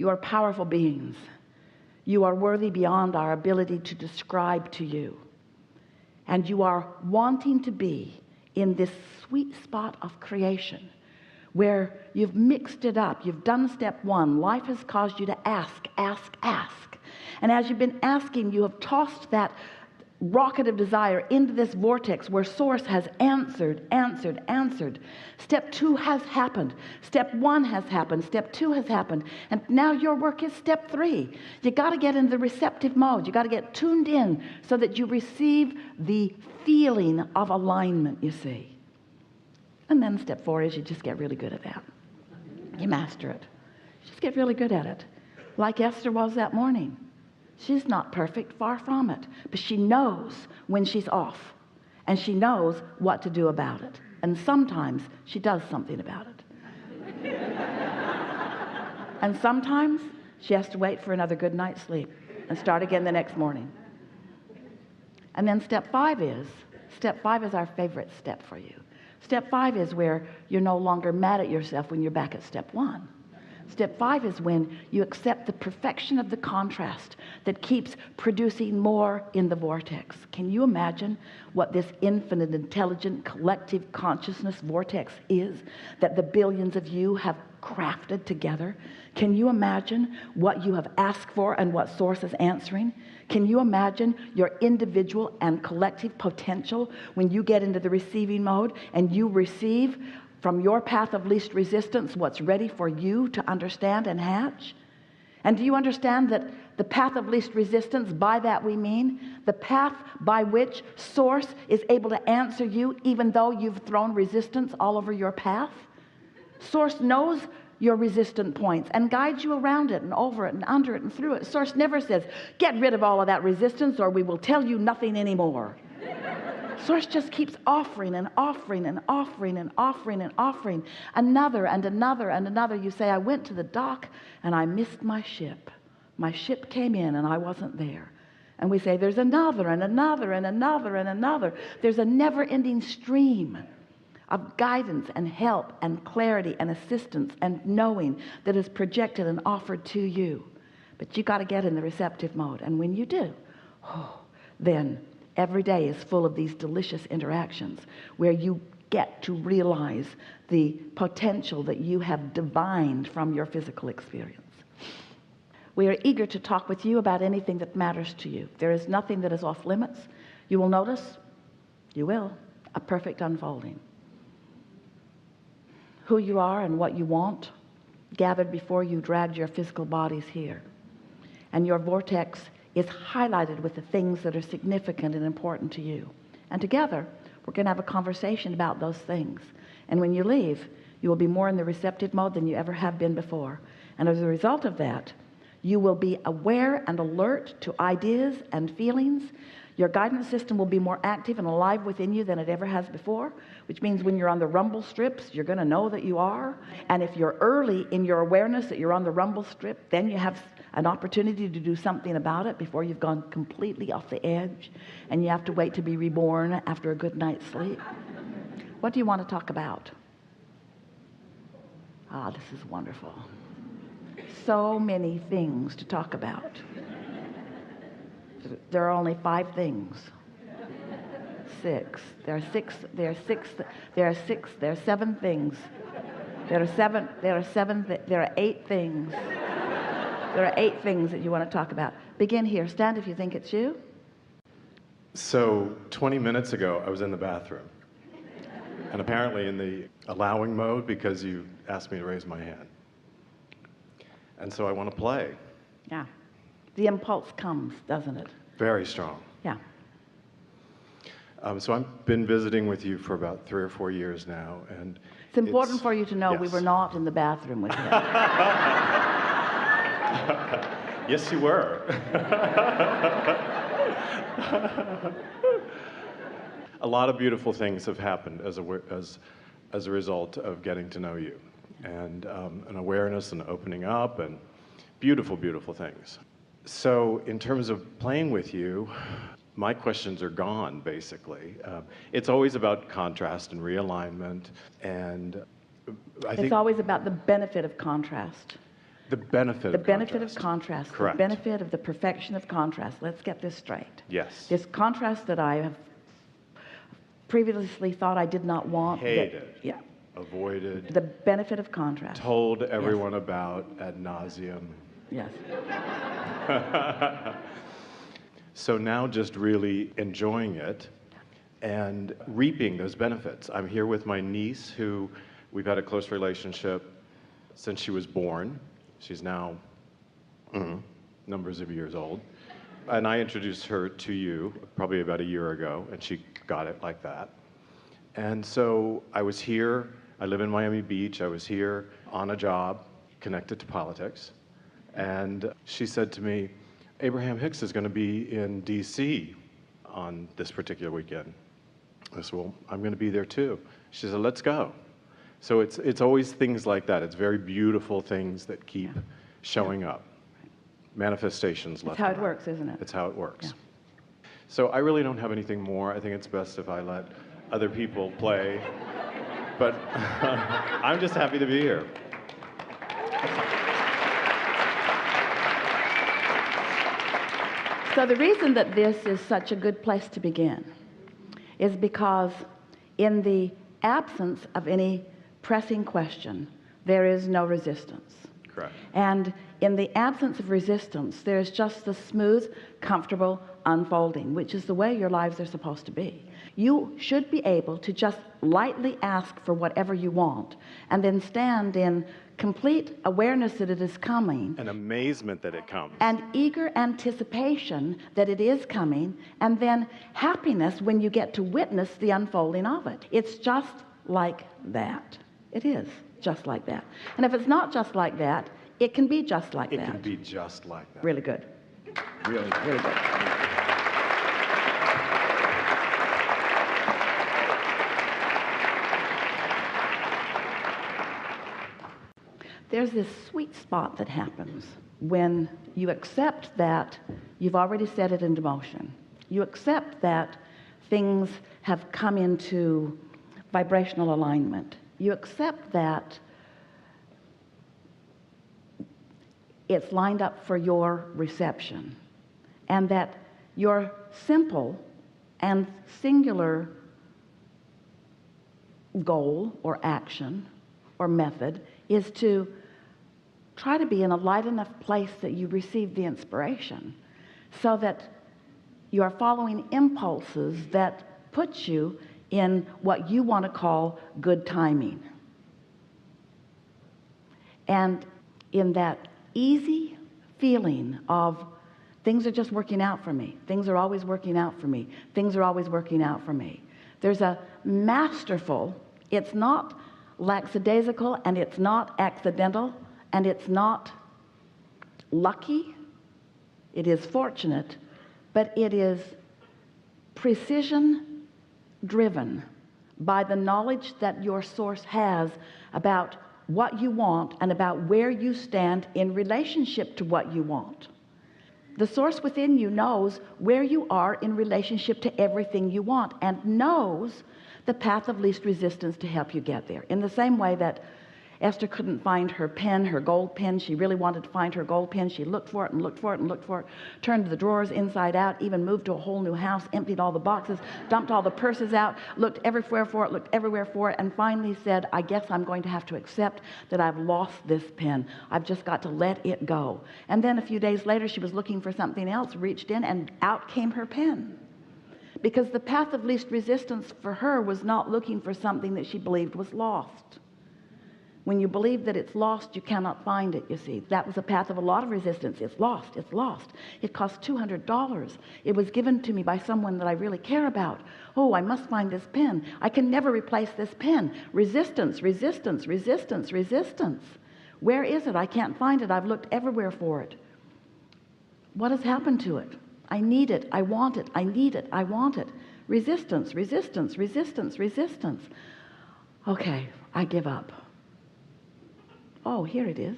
You are powerful beings. You are worthy beyond our ability to describe to you. And you are wanting to be in this sweet spot of creation where you've mixed it up. You've done step one. Life has caused you to ask. And as you've been asking, you have tossed that rocket of desire into this vortex where source has answered. Step two has happened. Step one has happened. Step two has happened. And now your work is step three. You got to get in the receptive mode. You got to get tuned in so that you receive the feeling of alignment, you see. And then step four is you just get really good at that. You master it. You just get really good at it. Like Esther was that morning. She's not perfect, far from it. But she knows when she's off. And she knows what to do about it. And sometimes she does something about it. And sometimes she has to wait for another good night's sleep and start again the next morning. And then step five is our favorite step for you. Step five is where you're no longer mad at yourself when you're back at step one. Step five is when you accept the perfection of the contrast that keeps producing more in the vortex. Can you imagine what this infinite, intelligent, collective consciousness vortex is that the billions of you have crafted together? Can you imagine what you have asked for and what source is answering? Can you imagine your individual and collective potential when you get into the receiving mode and you receive from your path of least resistance what's ready for you to understand and hatch? And do you understand that the path of least resistance, by that we mean the path by which source is able to answer you even though you've thrown resistance all over your path? Source knows your resistant points and guides you around it and over it and under it and through it. Source never says, get rid of all of that resistance or we will tell you nothing anymore. Source just keeps offering and offering and offering and offering and offering another and another and another. You say, I went to the dock and I missed my ship. My ship came in and I wasn't there. And we say, there's another and another and another and another. There's a never-ending stream of guidance and help and clarity and assistance and knowing that is projected and offered to you. But you got to get in the receptive mode. And when you do, then every day is full of these delicious interactions where you get to realize the potential that you have divined from your physical experience. We are eager to talk with you about anything that matters to you. There is nothing that is off limits. You will notice, a perfect unfolding. Who you are and what you want gathered before you dragged your physical bodies here. And your vortex is highlighted with the things that are significant and important to you. And together, we're going to have a conversation about those things. And when you leave, you will be more in the receptive mode than you ever have been before. And as a result of that, you will be aware and alert to ideas and feelings. Your guidance system will be more active and alive within you than it ever has before, which means when you're on the rumble strips, you're going to know that you are. And if you're early in your awareness that you're on the rumble strip, then you have an opportunity to do something about it before you've gone completely off the edge and you have to wait to be reborn after a good night's sleep. What do you want to talk about? This is wonderful. So many things to talk about. There are only 5 things. 6. There are 6. There are 6. There are 6. There are 7 things. There are 7. There are 7. There are 8 things. There are 8 things that you want to talk about. Begin here. Stand if you think it's you. So 20 minutes ago, I was in the bathroom. And apparently in the allowing mode because you asked me to raise my hand. And so I want to play. Yeah. The impulse comes, doesn't it? Very strong. Yeah. So I've been visiting with you for about 3 or 4 years now, and it's important for you to know we were not in the bathroom with you. Yes, you were. A lot of beautiful things have happened as a result of getting to know you, and an awareness and opening up, and beautiful, beautiful things. So in terms of playing with you, my questions are gone, basically. It's always about contrast and realignment, and I think it's always about the benefit of contrast. The benefit The of benefit of contrast. contrast. Correct. The benefit of the perfection of contrast. Let's get this straight. Yes. This contrast that I have previously thought I did not want. Hated. Yeah. Avoided. The benefit of contrast. Told everyone about ad nauseum. Yes. So now just really enjoying it and reaping those benefits. I'm here with my niece, who we've had a close relationship since she was born. She's now numbers of years old. And I introduced her to you probably about a year ago, and she got it like that. And so I was here. I live in Miami Beach. I was here on a job connected to politics. And she said to me, Abraham Hicks is going to be in D.C. on this particular weekend. I said, well, I'm going to be there too. She said, let's go. So it's always things like that. It's very beautiful things that keep showing up. Manifestations left. That's how it works, isn't it? It's how it works. Yeah. So I really don't have anything more. I think it's best if I let other people play. But I'm just happy to be here. So the reason that this is such a good place to begin is because in the absence of any pressing question, there is no resistance. Correct. And in the absence of resistance, there's just the smooth, comfortable unfolding, which is the way your lives are supposed to be. You should be able to just lightly ask for whatever you want and then stand in complete awareness that it is coming. An amazement that it comes. And eager anticipation that it is coming, and then happiness when you get to witness the unfolding of it. It's just like that. It is just like that. And if it's not just like that, it can be just like that. It can be just like that. Really good. Really good. Really good. There's this sweet spot that happens when you accept that you've already set it into motion. You accept that things have come into vibrational alignment. You accept that it's lined up for your reception, and that your simple and singular goal or action or method is to try to be in a light enough place that you receive the inspiration, so that you are following impulses that put you in what you want to call good timing. And in that easy feeling of things are just working out for me, things are always working out for me, things are always working out for me, there's a masterful, it's not lackadaisical, and it's not accidental, and it's not lucky, it is fortunate, but it is precision driven by the knowledge that your source has about what you want and about where you stand in relationship to what you want. The source within you knows where you are in relationship to everything you want, and knows the path of least resistance to help you get there. In the same way that Esther couldn't find her pen, her gold pen. She really wanted to find her gold pen. She looked for it and looked for it and looked for it, turned the drawers inside out, even moved to a whole new house, emptied all the boxes, dumped all the purses out, looked everywhere for it, looked everywhere for it, and finally said, I guess I'm going to have to accept that I've lost this pen. I've just got to let it go. And then a few days later, she was looking for something else, reached in, and out came her pen. Because the path of least resistance for her was not looking for something that she believed was lost. When you believe that it's lost, you cannot find it, you see. That was a path of a lot of resistance. It's lost, it's lost. It cost $200. It was given to me by someone that I really care about. Oh, I must find this pen. I can never replace this pen. Resistance, resistance, resistance, resistance. Where is it? I can't find it. I've looked everywhere for it. What has happened to it? I need it. I want it. I need it. I want it. Resistance, resistance, resistance, resistance. Okay, I give up. Oh, here it is.